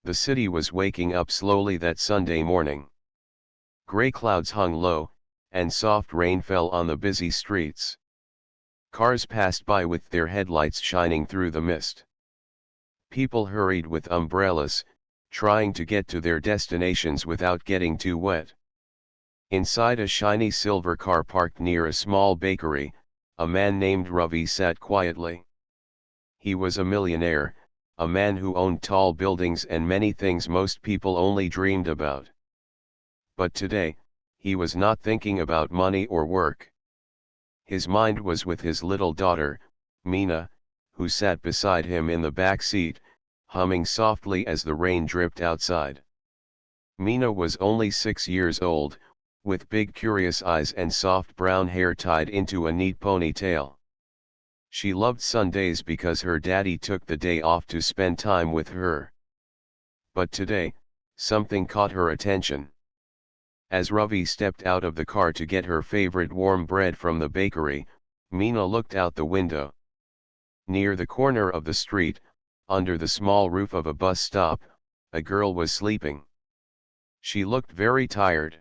The city was waking up slowly that Sunday morning. Gray clouds hung low, and soft rain fell on the busy streets. Cars passed by with their headlights shining through the mist. People hurried with umbrellas, trying to get to their destinations without getting too wet. Inside a shiny silver car parked near a small bakery, a man named Ravi sat quietly. He was a millionaire, a man who owned tall buildings and many things most people only dreamed about. But today, he was not thinking about money or work. His mind was with his little daughter, Meena, who sat beside him in the back seat, humming softly as the rain dripped outside. Meena was only 6 years old, with big curious eyes and soft brown hair tied into a neat ponytail. She loved Sundays because her daddy took the day off to spend time with her. But today, something caught her attention. As Ravi stepped out of the car to get her favorite warm bread from the bakery, Meena looked out the window. Near the corner of the street, under the small roof of a bus stop, a girl was sleeping. She looked very tired.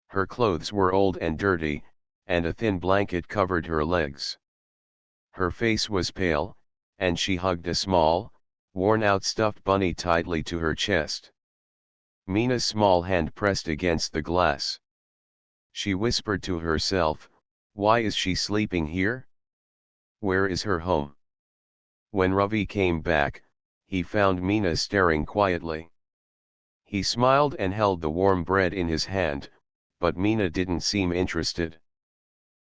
Her clothes were old and dirty, and a thin blanket covered her legs. Her face was pale, and she hugged a small, worn-out stuffed bunny tightly to her chest. Meena's small hand pressed against the glass. She whispered to herself, "Why is she sleeping here? Where is her home?" When Ravi came back, he found Meena staring quietly. He smiled and held the warm bread in his hand, but Meena didn't seem interested.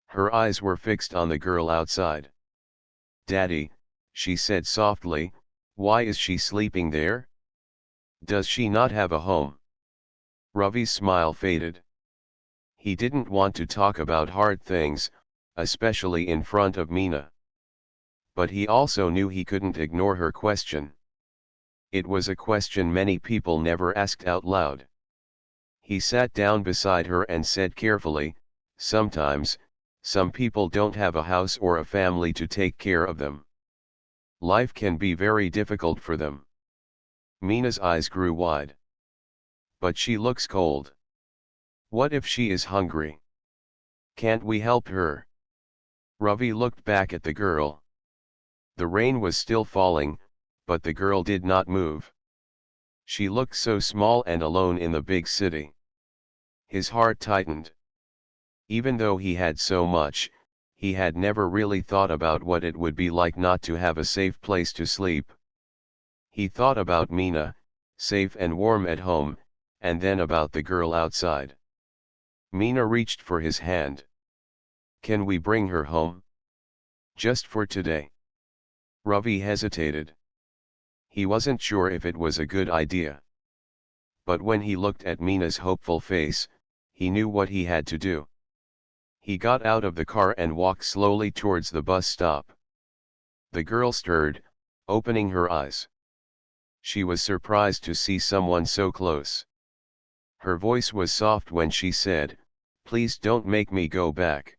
Her eyes were fixed on the girl outside. "Daddy," she said softly, "why is she sleeping there? Does she not have a home?" Ravi's smile faded. He didn't want to talk about hard things, especially in front of Meena. But he also knew he couldn't ignore her question. It was a question many people never asked out loud. He sat down beside her and said carefully, "Sometimes, some people don't have a house or a family to take care of them. Life can be very difficult for them." Meena's eyes grew wide. "But she looks cold. What if she is hungry? Can't we help her?" Ravi looked back at the girl. The rain was still falling, but the girl did not move. She looked so small and alone in the big city. His heart tightened. Even though he had so much, he had never really thought about what it would be like not to have a safe place to sleep. He thought about Meena, safe and warm at home, and then about the girl outside. Meena reached for his hand. "Can we bring her home? Just for today?" Ravi hesitated. He wasn't sure if it was a good idea. But when he looked at Meena's hopeful face, he knew what he had to do. He got out of the car and walked slowly towards the bus stop. The girl stirred, opening her eyes. She was surprised to see someone so close. Her voice was soft when she said, "Please don't make me go back."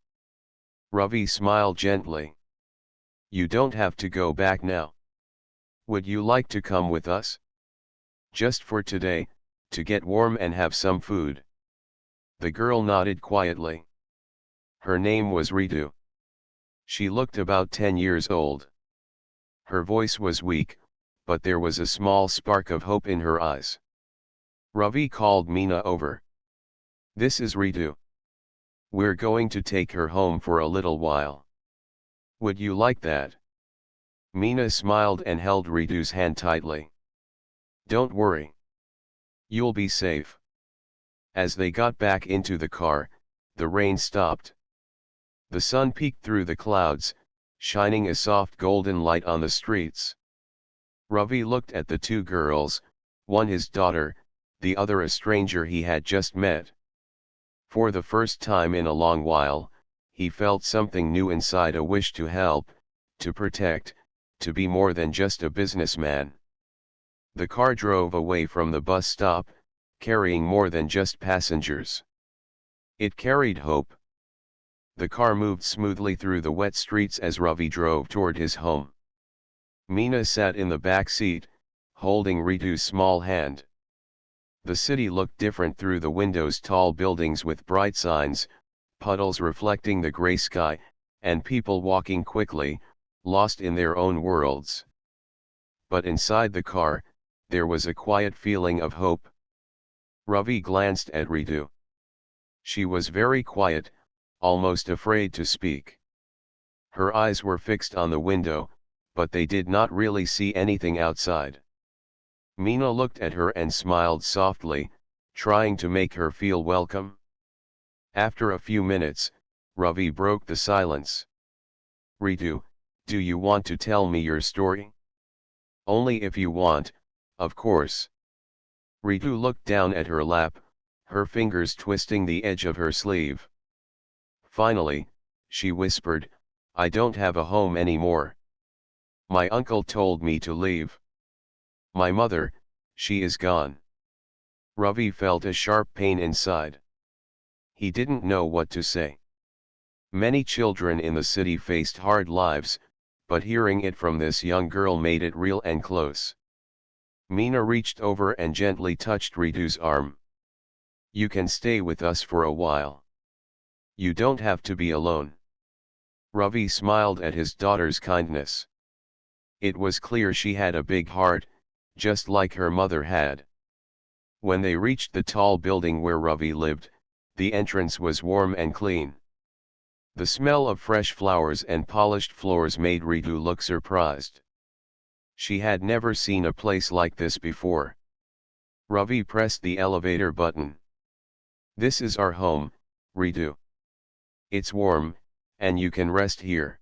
Ravi smiled gently. "You don't have to go back now. Would you like to come with us? Just for today, to get warm and have some food." The girl nodded quietly. Her name was Ritu. She looked about 10 years old. Her voice was weak, but there was a small spark of hope in her eyes. Ravi called Meena over. "This is Ritu. We're going to take her home for a little while. Would you like that?" Meena smiled and held Ritu's hand tightly. "Don't worry. You'll be safe." As they got back into the car, the rain stopped. The sun peeked through the clouds, shining a soft golden light on the streets. Ravi looked at the two girls, one his daughter, the other a stranger he had just met. For the first time in a long while, he felt something new inside, a wish to help, to protect, to be more than just a businessman. The car drove away from the bus stop, carrying more than just passengers. It carried hope. The car moved smoothly through the wet streets as Ravi drove toward his home. Meena sat in the back seat, holding Ritu's small hand. The city looked different through the windows, tall buildings with bright signs, puddles reflecting the gray sky, and people walking quickly, lost in their own worlds. But inside the car, there was a quiet feeling of hope. Ravi glanced at Ritu. She was very quiet, almost afraid to speak. Her eyes were fixed on the window, but they did not really see anything outside. Meena looked at her and smiled softly, trying to make her feel welcome. After a few minutes, Ravi broke the silence. Ritu, do you want to tell me your story? Only if you want, of course. Ritu looked down at her lap, her fingers twisting the edge of her sleeve. Finally, she whispered, I don't have a home anymore. My uncle told me to leave. My mother, she is gone. Ravi felt a sharp pain inside. He didn't know what to say. Many children in the city faced hard lives, but hearing it from this young girl made it real and close. Meena reached over and gently touched Ritu's arm. You can stay with us for a while. You don't have to be alone. Ravi smiled at his daughter's kindness. It was clear she had a big heart, just like her mother had. When they reached the tall building where Ravi lived, the entrance was warm and clean. The smell of fresh flowers and polished floors made Ritu look surprised. She had never seen a place like this before. Ravi pressed the elevator button. This is our home, Ritu. It's warm, and you can rest here.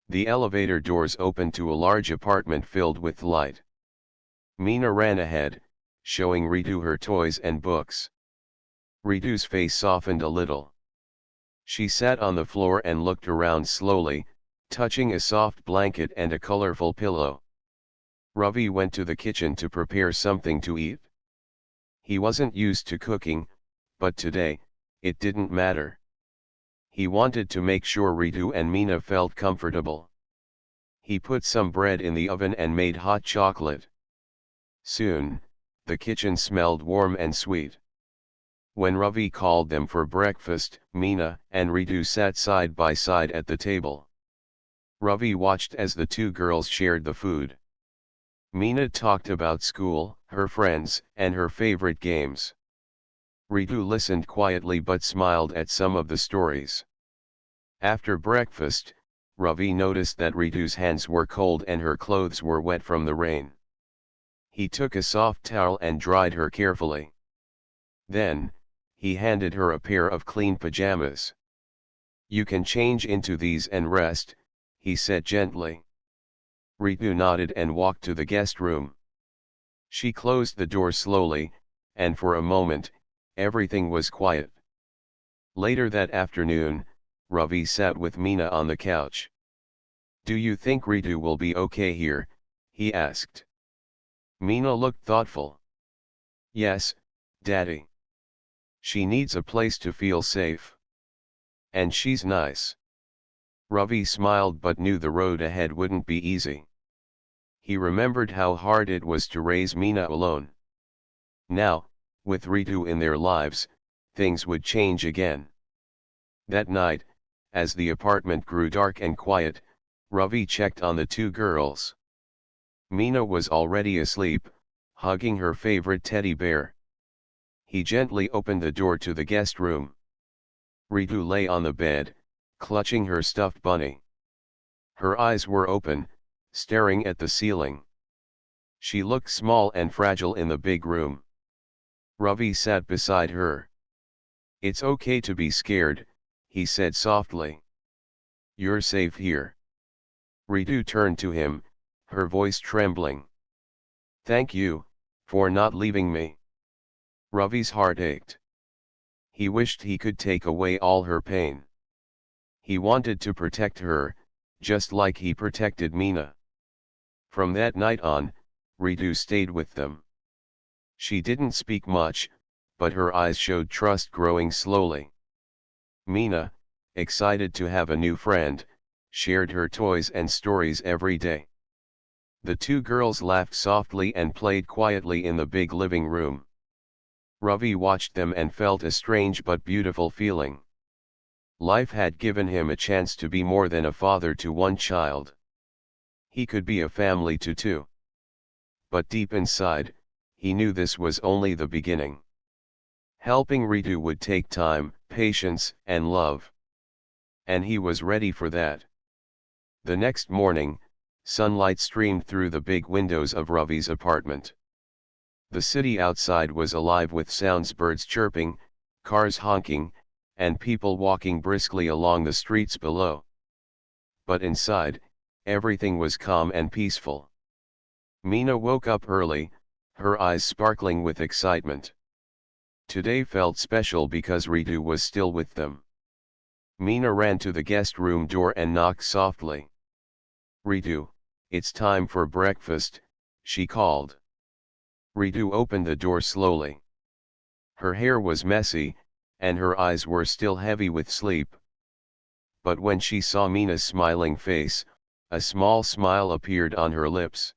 The elevator doors opened to a large apartment filled with light. Meena ran ahead, showing Ritu her toys and books. Ritu's face softened a little. She sat on the floor and looked around slowly, touching a soft blanket and a colorful pillow. Ravi went to the kitchen to prepare something to eat. He wasn't used to cooking, but today, it didn't matter. He wanted to make sure Ritu and Meena felt comfortable. He put some bread in the oven and made hot chocolate. Soon, the kitchen smelled warm and sweet. When Ravi called them for breakfast, Meena and Ritu sat side by side at the table. Ravi watched as the two girls shared the food. Meena talked about school, her friends, and her favorite games. Ritu listened quietly but smiled at some of the stories. After breakfast, Ravi noticed that Ritu's hands were cold and her clothes were wet from the rain. He took a soft towel and dried her carefully. Then, he handed her a pair of clean pajamas. You can change into these and rest, he said gently. Ritu nodded and walked to the guest room. She closed the door slowly, and for a moment, everything was quiet. Later that afternoon, Ravi sat with Meena on the couch. Do you think Ritu will be okay here? He asked. Meena looked thoughtful. Yes, Daddy. She needs a place to feel safe. And she's nice. Ravi smiled but knew the road ahead wouldn't be easy. He remembered how hard it was to raise Meena alone. Now, with Ritu in their lives, things would change again. That night, as the apartment grew dark and quiet, Ravi checked on the two girls. Meena was already asleep, hugging her favorite teddy bear. He gently opened the door to the guest room. Ritu lay on the bed, clutching her stuffed bunny. Her eyes were open, staring at the ceiling. She looked small and fragile in the big room. Ravi sat beside her. It's okay to be scared, he said softly. You're safe here. Ritu turned to him, her voice trembling. Thank you, for not leaving me. Ravi's heart ached. He wished he could take away all her pain. He wanted to protect her, just like he protected Meena. From that night on, Ritu stayed with them. She didn't speak much, but her eyes showed trust growing slowly. Meena, excited to have a new friend, shared her toys and stories every day. The two girls laughed softly and played quietly in the big living room. Ravi watched them and felt a strange but beautiful feeling. Life had given him a chance to be more than a father to one child. He could be a family to two. But deep inside, he knew this was only the beginning. Helping Ritu would take time, patience, and love. And he was ready for that. The next morning, sunlight streamed through the big windows of Ravi's apartment. The city outside was alive with sounds: birds chirping, cars honking, and people walking briskly along the streets below. But inside, everything was calm and peaceful. Meena woke up early, her eyes sparkling with excitement. Today felt special because Ritu was still with them. Meena ran to the guest room door and knocked softly. "Ritu, it's time for breakfast," she called. Ritu opened the door slowly. Her hair was messy, and her eyes were still heavy with sleep. But when she saw Meena's smiling face, a small smile appeared on her lips.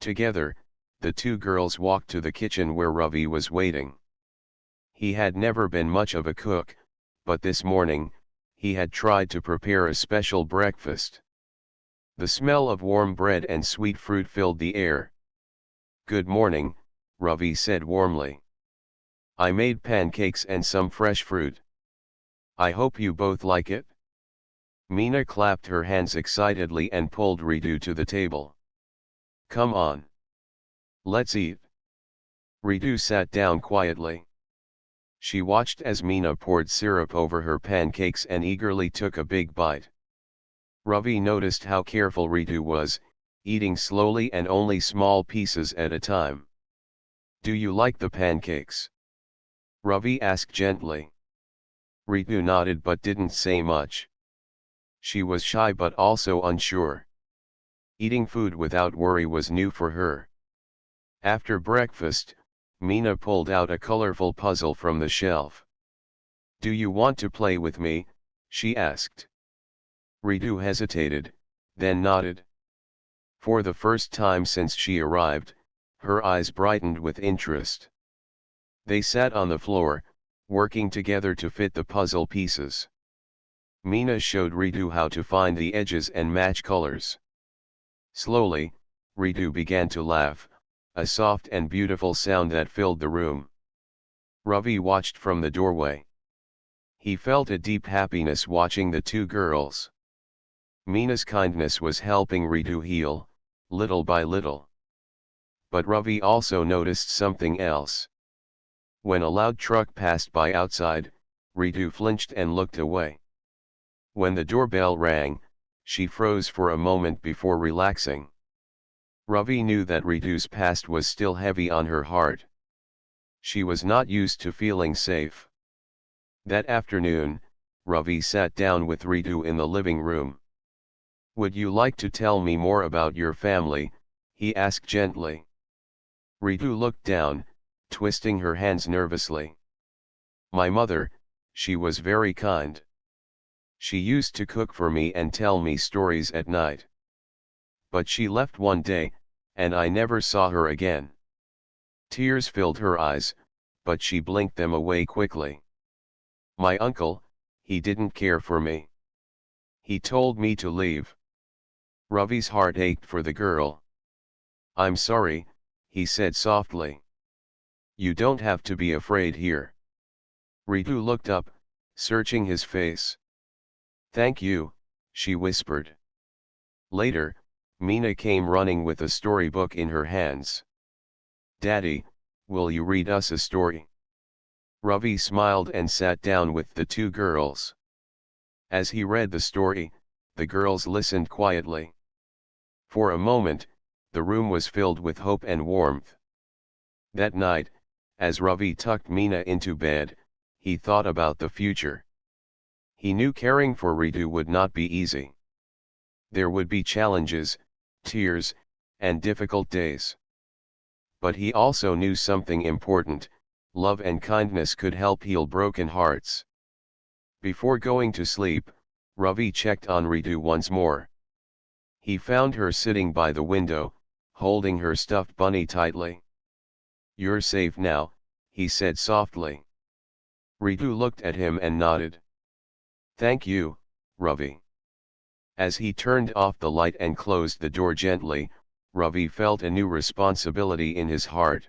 Together, the two girls walked to the kitchen where Ravi was waiting. He had never been much of a cook, but this morning, he had tried to prepare a special breakfast. The smell of warm bread and sweet fruit filled the air. "Good morning," Ravi said warmly. "I made pancakes and some fresh fruit. I hope you both like it." Meena clapped her hands excitedly and pulled Ritu to the table. "Come on. Let's eat." Ritu sat down quietly. She watched as Meena poured syrup over her pancakes and eagerly took a big bite. Ravi noticed how careful Ritu was, eating slowly and only small pieces at a time. "Do you like the pancakes?" Ravi asked gently. Ritu nodded but didn't say much. She was shy but also unsure. Eating food without worry was new for her. After breakfast, Meena pulled out a colorful puzzle from the shelf. "Do you want to play with me?" she asked. Ritu hesitated, then nodded. For the first time since she arrived, her eyes brightened with interest. They sat on the floor, working together to fit the puzzle pieces. Meena showed Ritu how to find the edges and match colors. Slowly, Ritu began to laugh, a soft and beautiful sound that filled the room. Ravi watched from the doorway. He felt a deep happiness watching the two girls. Meena's kindness was helping Ritu heal, little by little. But Ravi also noticed something else. When a loud truck passed by outside, Ritu flinched and looked away. When the doorbell rang, she froze for a moment before relaxing. Ravi knew that Ritu's past was still heavy on her heart. She was not used to feeling safe. That afternoon, Ravi sat down with Ritu in the living room. "Would you like to tell me more about your family?" he asked gently. Ritu looked down, twisting her hands nervously. "My mother, she was very kind. She used to cook for me and tell me stories at night. But she left one day, and I never saw her again." Tears filled her eyes, but she blinked them away quickly. "My uncle, he didn't care for me. He told me to leave." Ravi's heart ached for the girl. "I'm sorry," he said softly. "You don't have to be afraid here." Ritu looked up, searching his face. "Thank you," she whispered. Later, Meena came running with a storybook in her hands. "Daddy, will you read us a story?" Ravi smiled and sat down with the two girls. As he read the story, the girls listened quietly. For a moment, the room was filled with hope and warmth. That night, as Ravi tucked Meena into bed, he thought about the future. He knew caring for Ritu would not be easy. There would be challenges, tears, and difficult days. But he also knew something important: love and kindness could help heal broken hearts. Before going to sleep, Ravi checked on Ritu once more. He found her sitting by the window, holding her stuffed bunny tightly. "You're safe now," he said softly. Ritu looked at him and nodded. "Thank you, Ravi." As he turned off the light and closed the door gently, Ravi felt a new responsibility in his heart.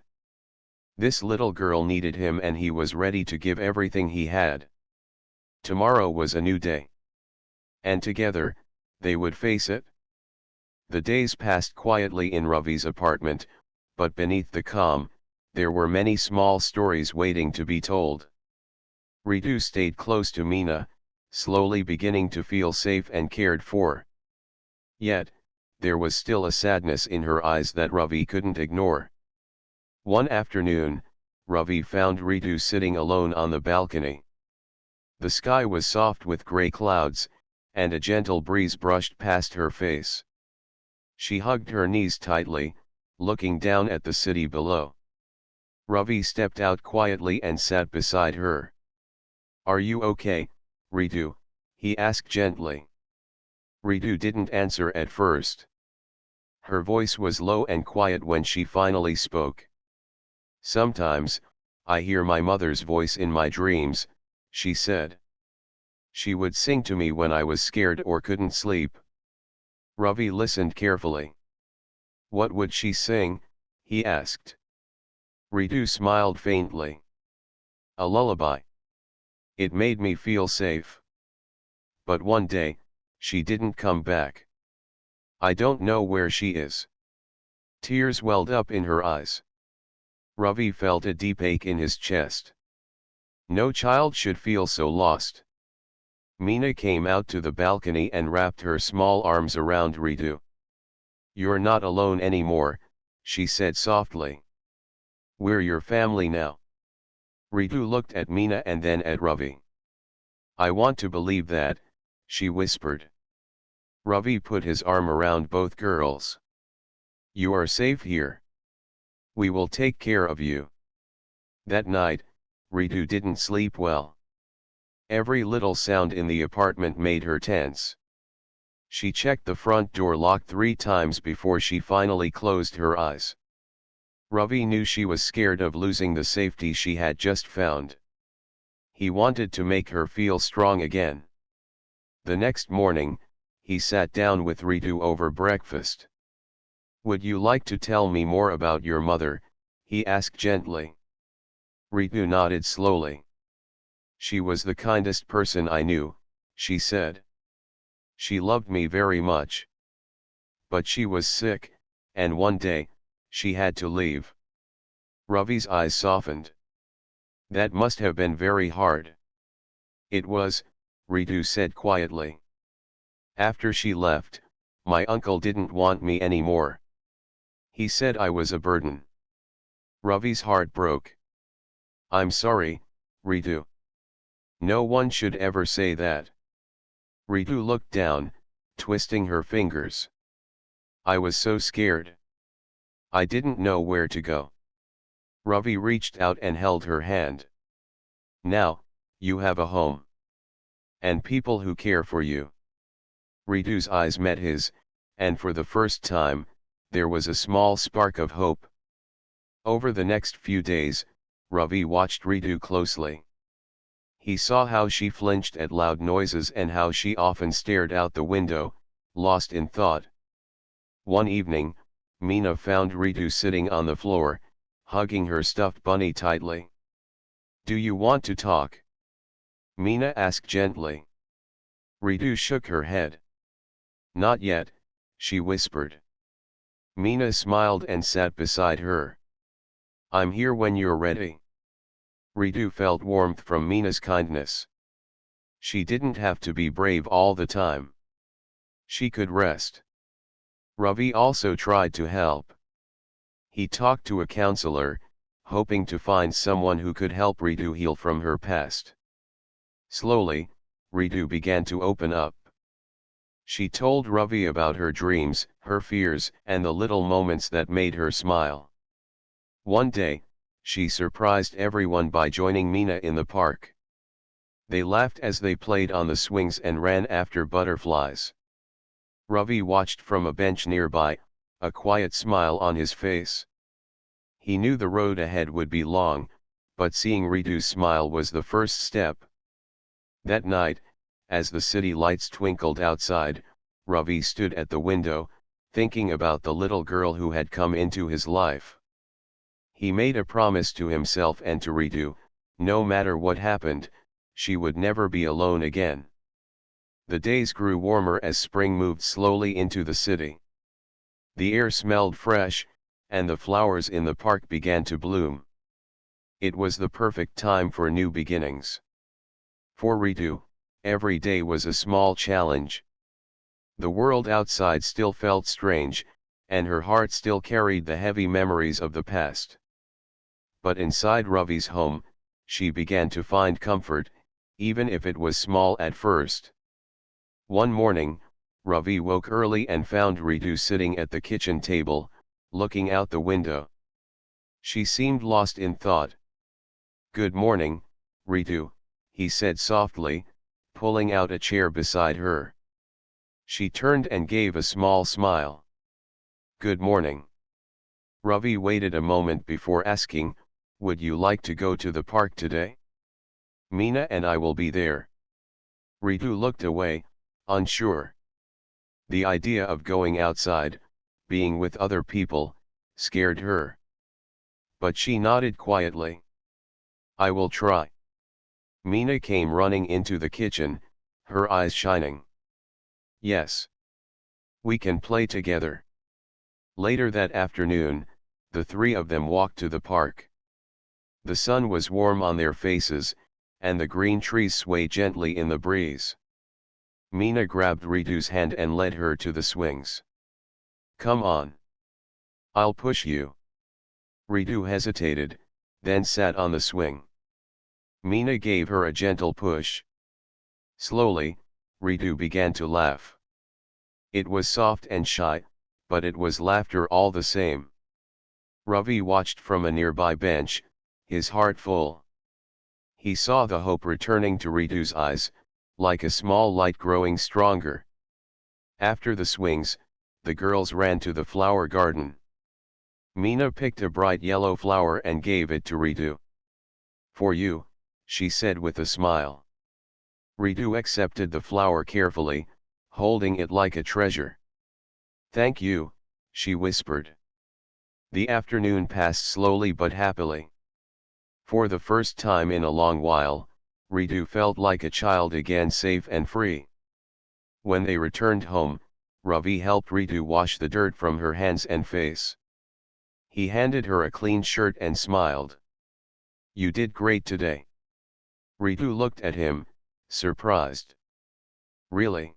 This little girl needed him and he was ready to give everything he had. Tomorrow was a new day. And together, they would face it. The days passed quietly in Ravi's apartment, but beneath the calm, there were many small stories waiting to be told. Ritu stayed close to Meena, slowly beginning to feel safe and cared for. Yet, there was still a sadness in her eyes that Ravi couldn't ignore. One afternoon, Ravi found Ritu sitting alone on the balcony. The sky was soft with grey clouds, and a gentle breeze brushed past her face. She hugged her knees tightly, looking down at the city below. Ravi stepped out quietly and sat beside her. "Are you okay, Ritu?" he asked gently. Ritu didn't answer at first. Her voice was low and quiet when she finally spoke. "Sometimes, I hear my mother's voice in my dreams," she said. "She would sing to me when I was scared or couldn't sleep." Ravi listened carefully. "What would she sing?" he asked. Ritu smiled faintly. "A lullaby. It made me feel safe. But one day, she didn't come back. I don't know where she is." Tears welled up in her eyes. Ravi felt a deep ache in his chest. No child should feel so lost. Meena came out to the balcony and wrapped her small arms around Ritu. "You're not alone anymore," she said softly. "We're your family now." Ritu looked at Meena and then at Ravi. "I want to believe that," she whispered. Ravi put his arm around both girls. "You are safe here. We will take care of you." That night, Ritu didn't sleep well. Every little sound in the apartment made her tense. She checked the front door lock 3 times before she finally closed her eyes. Ravi knew she was scared of losing the safety she had just found. He wanted to make her feel strong again. The next morning, he sat down with Ritu over breakfast. "Would you like to tell me more about your mother?" he asked gently. Ritu nodded slowly. "She was the kindest person I knew," she said. "She loved me very much. But she was sick, and one day, she had to leave." Ravi's eyes softened. "That must have been very hard." "It was," Ritu said quietly. "After she left, my uncle didn't want me anymore. He said I was a burden." Ravi's heart broke. "I'm sorry, Ritu. No one should ever say that." Ritu looked down, twisting her fingers. "I was so scared. I didn't know where to go." Ravi reached out and held her hand. "Now, you have a home. And people who care for you." Ritu's eyes met his, and for the first time, there was a small spark of hope. Over the next few days, Ravi watched Ritu closely. He saw how she flinched at loud noises and how she often stared out the window, lost in thought. One evening, Meena found Ritu sitting on the floor, hugging her stuffed bunny tightly. "Do you want to talk?" Meena asked gently. Ritu shook her head. "Not yet," she whispered. Meena smiled and sat beside her. "I'm here when you're ready." Ritu felt warmth from Meena's kindness. She didn't have to be brave all the time. She could rest. Ravi also tried to help. He talked to a counselor, hoping to find someone who could help Ritu heal from her past. Slowly, Ritu began to open up. She told Ravi about her dreams, her fears, and the little moments that made her smile. One day, she surprised everyone by joining Meena in the park. They laughed as they played on the swings and ran after butterflies. Ravi watched from a bench nearby, a quiet smile on his face. He knew the road ahead would be long, but seeing Ritu's smile was the first step. That night, as the city lights twinkled outside, Ravi stood at the window, thinking about the little girl who had come into his life. He made a promise to himself and to Ritu: no matter what happened, she would never be alone again. The days grew warmer as spring moved slowly into the city. The air smelled fresh, and the flowers in the park began to bloom. It was the perfect time for new beginnings. For Ritu, every day was a small challenge. The world outside still felt strange, and her heart still carried the heavy memories of the past. But inside Ravi's home, she began to find comfort, even if it was small at first. One morning, Ravi woke early and found Ritu sitting at the kitchen table, looking out the window. She seemed lost in thought. "Good morning, Ritu," he said softly, pulling out a chair beside her. She turned and gave a small smile. "Good morning." Ravi waited a moment before asking, "Would you like to go to the park today? Meena and I will be there." Ritu looked away, unsure. The idea of going outside, being with other people, scared her. But she nodded quietly. "I will try." Meena came running into the kitchen, her eyes shining. "Yes. We can play together." Later that afternoon, the three of them walked to the park. The sun was warm on their faces, and the green trees swayed gently in the breeze. Meena grabbed Ritu's hand and led her to the swings. "Come on. I'll push you." Ritu hesitated, then sat on the swing. Meena gave her a gentle push. Slowly, Ritu began to laugh. It was soft and shy, but it was laughter all the same. Ravi watched from a nearby bench, his heart full. He saw the hope returning to Ritu's eyes, like a small light growing stronger. After the swings, the girls ran to the flower garden. Meena picked a bright yellow flower and gave it to Ritu. "For you," she said with a smile. Ritu accepted the flower carefully, holding it like a treasure. "Thank you," she whispered. The afternoon passed slowly but happily. For the first time in a long while, Ritu felt like a child again, safe and free. When they returned home, Ravi helped Ritu wash the dirt from her hands and face. He handed her a clean shirt and smiled. "You did great today." Ritu looked at him, surprised. "Really?"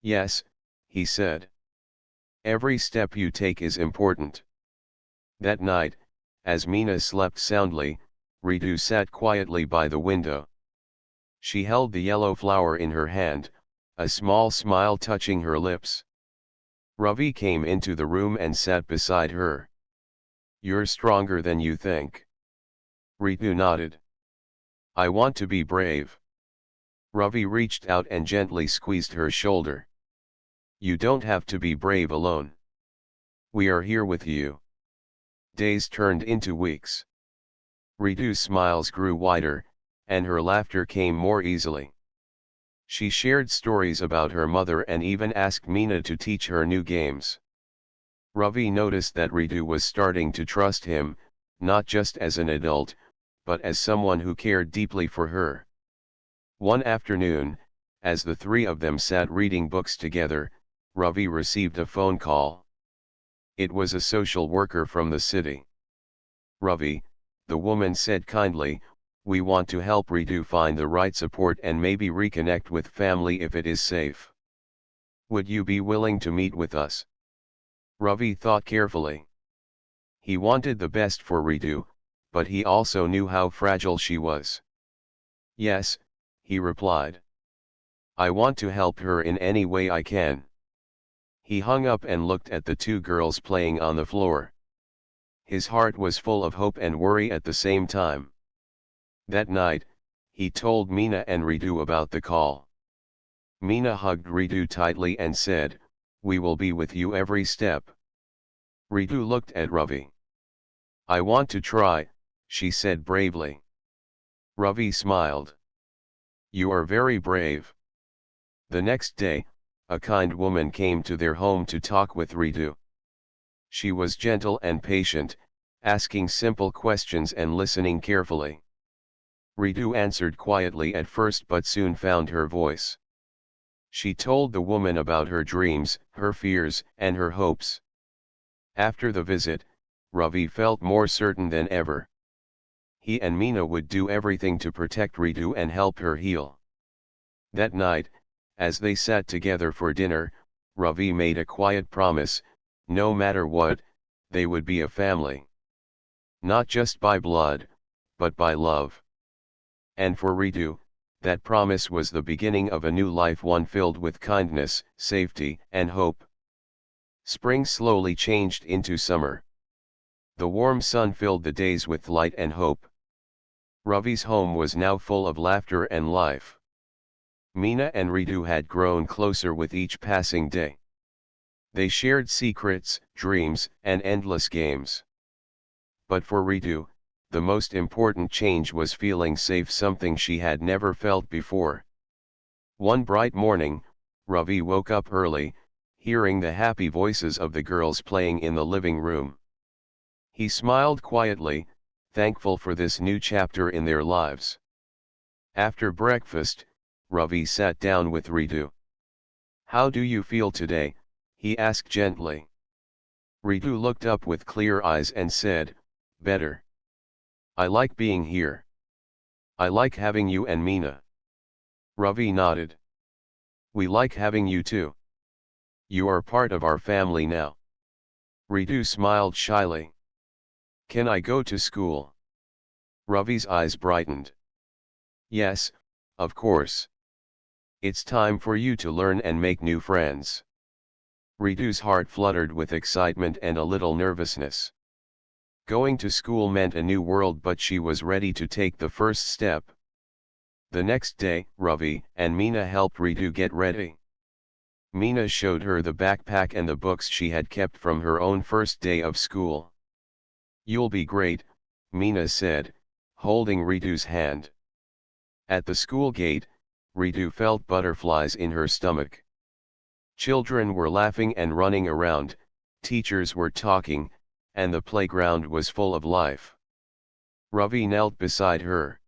"Yes," he said. "Every step you take is important." That night, as Meena slept soundly, Ritu sat quietly by the window. She held the yellow flower in her hand, a small smile touching her lips. Ravi came into the room and sat beside her. "You're stronger than you think." Ritu nodded. "I want to be brave." Ravi reached out and gently squeezed her shoulder. "You don't have to be brave alone. We are here with you." Days turned into weeks. Ritu's smiles grew wider, and her laughter came more easily. She shared stories about her mother and even asked Meena to teach her new games. Ravi noticed that Ritu was starting to trust him, not just as an adult, but as someone who cared deeply for her. One afternoon, as the three of them sat reading books together, Ravi received a phone call. It was a social worker from the city. "Ravi," the woman said kindly, "we want to help Ritu find the right support and maybe reconnect with family if it is safe. Would you be willing to meet with us?" Ravi thought carefully. He wanted the best for Ritu, but he also knew how fragile she was. "Yes," he replied. "I want to help her in any way I can." He hung up and looked at the two girls playing on the floor. His heart was full of hope and worry at the same time. That night, he told Meena and Ritu about the call. Meena hugged Ritu tightly and said, we will be with you every step. Ritu looked at Ravi. I want to try, she said bravely. Ravi smiled. You are very brave. The next day, a kind woman came to their home to talk with Ritu. She was gentle and patient, asking simple questions and listening carefully. Ritu answered quietly at first but soon found her voice. She told the woman about her dreams, her fears, and her hopes. After the visit, Ravi felt more certain than ever. He and Meena would do everything to protect Ritu and help her heal. That night, as they sat together for dinner, Ravi made a quiet promise: no matter what, they would be a family. Not just by blood, but by love. And for Ritu, that promise was the beginning of a new life, one filled with kindness, safety, and hope. Spring slowly changed into summer. The warm sun filled the days with light and hope. Ravi's home was now full of laughter and life. Meena and Ritu had grown closer with each passing day. They shared secrets, dreams, and endless games. But for Ritu, the most important change was feeling safe, something she had never felt before. One bright morning, Ravi woke up early, hearing the happy voices of the girls playing in the living room. He smiled quietly, thankful for this new chapter in their lives. After breakfast, Ravi sat down with Ritu. How do you feel today? He asked gently. Ritu looked up with clear eyes and said, better. I like being here. I like having you and Meena. Ravi nodded. We like having you too. You are part of our family now. Ritu smiled shyly. Can I go to school? Ravi's eyes brightened. Yes, of course. It's time for you to learn and make new friends. Ritu's heart fluttered with excitement and a little nervousness. Going to school meant a new world, but she was ready to take the first step. The next day, Ravi and Meena helped Ritu get ready. Meena showed her the backpack and the books she had kept from her own first day of school. You'll be great, Meena said, holding Ritu's hand. At the school gate, Ritu felt butterflies in her stomach. Children were laughing and running around, teachers were talking, and the playground was full of life. Ravi knelt beside her.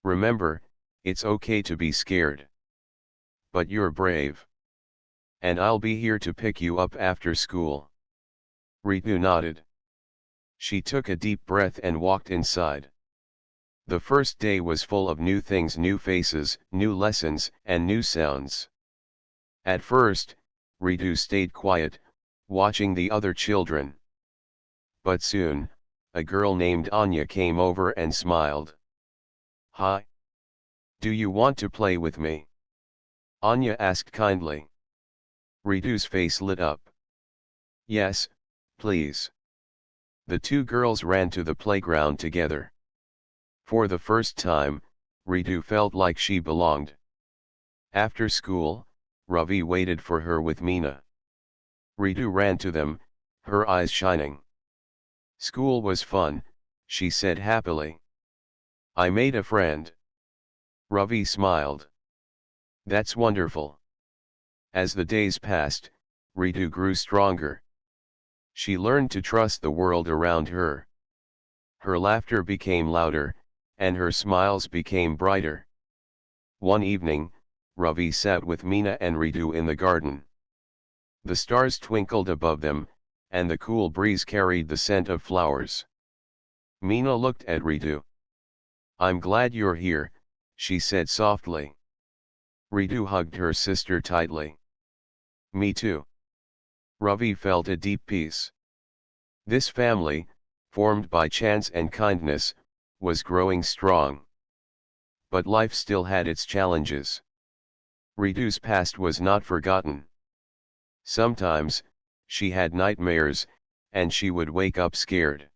Remember, it's okay to be scared. But you're brave. And I'll be here to pick you up after school. Ritu nodded. She took a deep breath and walked inside. The first day was full of new things, new faces, new lessons, and new sounds. At first, Ritu stayed quiet, watching the other children. But soon, a girl named Anya came over and smiled. Hi. Do you want to play with me? Anya asked kindly. Ritu's face lit up. Yes, please. The two girls ran to the playground together. For the first time, Ritu felt like she belonged. After school, Ravi waited for her with Meena. Ritu ran to them, her eyes shining. School was fun, she said happily. I made a friend. Ravi smiled. That's wonderful. As the days passed, Ritu grew stronger. She learned to trust the world around her. Her laughter became louder, and her smiles became brighter. One evening, Ravi sat with Meena and Ritu in the garden. The stars twinkled above them, and the cool breeze carried the scent of flowers. Meena looked at Ritu. I'm glad you're here, she said softly. Ritu hugged her sister tightly. Me too. Ravi felt a deep peace. This family, formed by chance and kindness, was growing strong. But life still had its challenges. Ritu's past was not forgotten. Sometimes, she had nightmares, and she would wake up scared.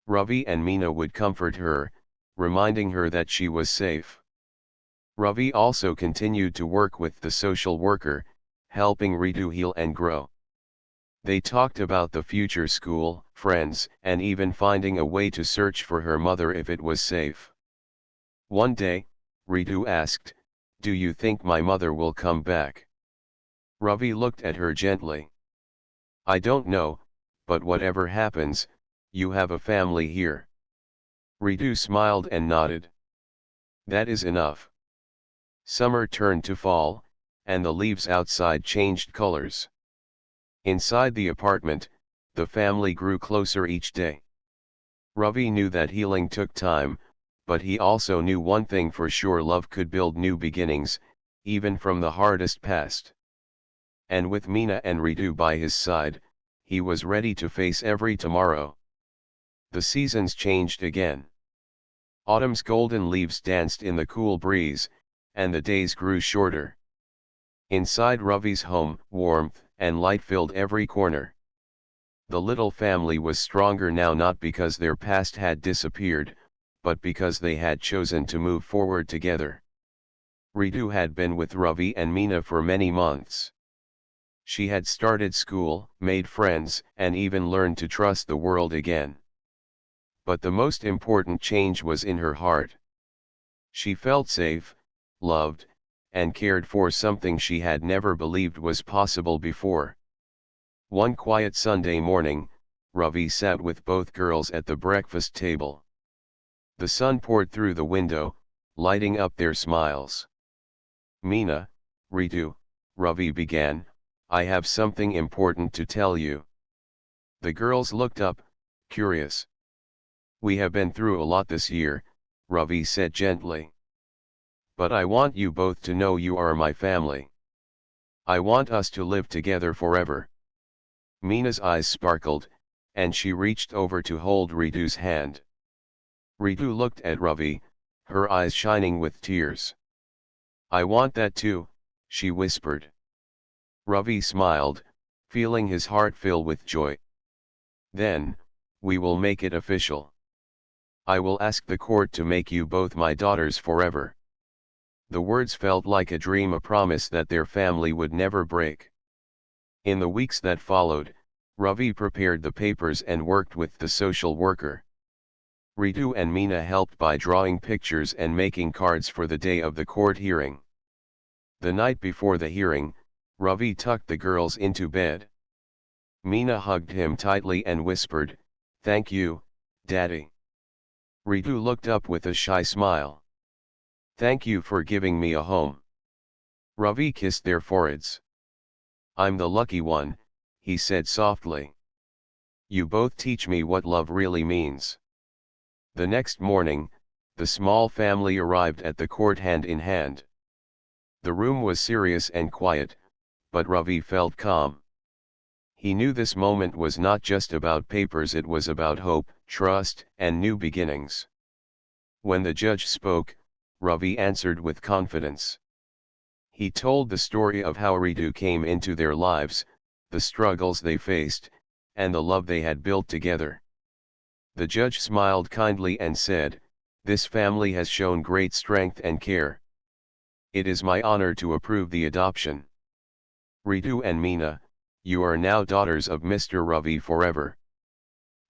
Ravi and Meena would comfort her, reminding her that she was safe. Ravi also continued to work with the social worker, helping Ritu heal and grow. They talked about the future school, friends, and even finding a way to search for her mother if it was safe. One day, Ritu asked, "Do you think my mother will come back?" Ravi looked at her gently. "I don't know, but whatever happens, you have a family here." Ritu smiled and nodded. "That is enough." Summer turned to fall, and the leaves outside changed colors. Inside the apartment, the family grew closer each day. Ravi knew that healing took time, but he also knew one thing for sure: love could build new beginnings, even from the hardest past. And with Meena and Ritu by his side, he was ready to face every tomorrow. The seasons changed again. Autumn's golden leaves danced in the cool breeze, and the days grew shorter. Inside Ravi's home, warmth and light filled every corner. The little family was stronger now, not because their past had disappeared, but because they had chosen to move forward together. Ritu had been with Ravi and Meena for many months. She had started school, made friends, and even learned to trust the world again. But the most important change was in her heart. She felt safe, loved, and cared for, something she had never believed was possible before. One quiet Sunday morning, Ravi sat with both girls at the breakfast table. The sun poured through the window, lighting up their smiles. "Meena, Ritu," Ravi began, "I have something important to tell you." The girls looked up, curious. "We have been through a lot this year," Ravi said gently. "But I want you both to know you are my family. I want us to live together forever." Meena's eyes sparkled, and she reached over to hold Ritu's hand. Ritu looked at Ravi, her eyes shining with tears. "I want that too," she whispered. Ravi smiled, feeling his heart fill with joy. "Then, we will make it official. I will ask the court to make you both my daughters forever." The words felt like a dream, a promise that their family would never break. In the weeks that followed, Ravi prepared the papers and worked with the social worker. Ritu and Meena helped by drawing pictures and making cards for the day of the court hearing. The night before the hearing, Ravi tucked the girls into bed. Meena hugged him tightly and whispered, "Thank you, Daddy." Ritu looked up with a shy smile. "Thank you for giving me a home." Ravi kissed their foreheads. "I'm the lucky one," he said softly. "You both teach me what love really means." The next morning, the small family arrived at the court hand in hand. The room was serious and quiet, but Ravi felt calm. He knew this moment was not just about papers, it was about hope, trust, and new beginnings. When the judge spoke, Ravi answered with confidence. He told the story of how Ritu came into their lives, the struggles they faced, and the love they had built together. The judge smiled kindly and said, "This family has shown great strength and care. It is my honor to approve the adoption. Ritu and Meena, you are now daughters of Mr. Ravi forever."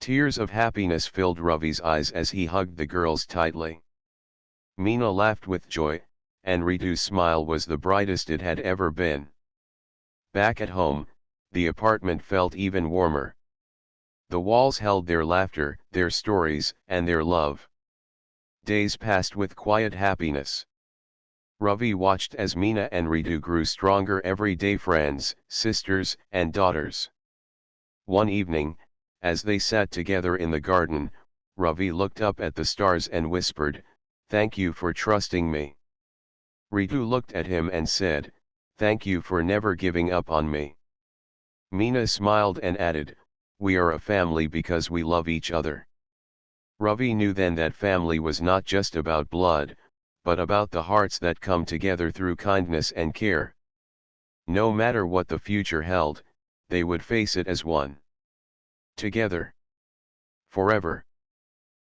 Tears of happiness filled Ravi's eyes as he hugged the girls tightly. Meena laughed with joy, and Ritu's smile was the brightest it had ever been. Back at home, the apartment felt even warmer. The walls held their laughter, their stories, and their love. Days passed with quiet happiness. Ravi watched as Meena and Ritu grew stronger every day, friends, sisters, and daughters. One evening, as they sat together in the garden, Ravi looked up at the stars and whispered, "Thank you for trusting me." Ritu looked at him and said, "Thank you for never giving up on me." Meena smiled and added, "We are a family because we love each other." Ravi knew then that family was not just about blood, but about the hearts that come together through kindness and care. No matter what the future held, they would face it as one. Together. Forever.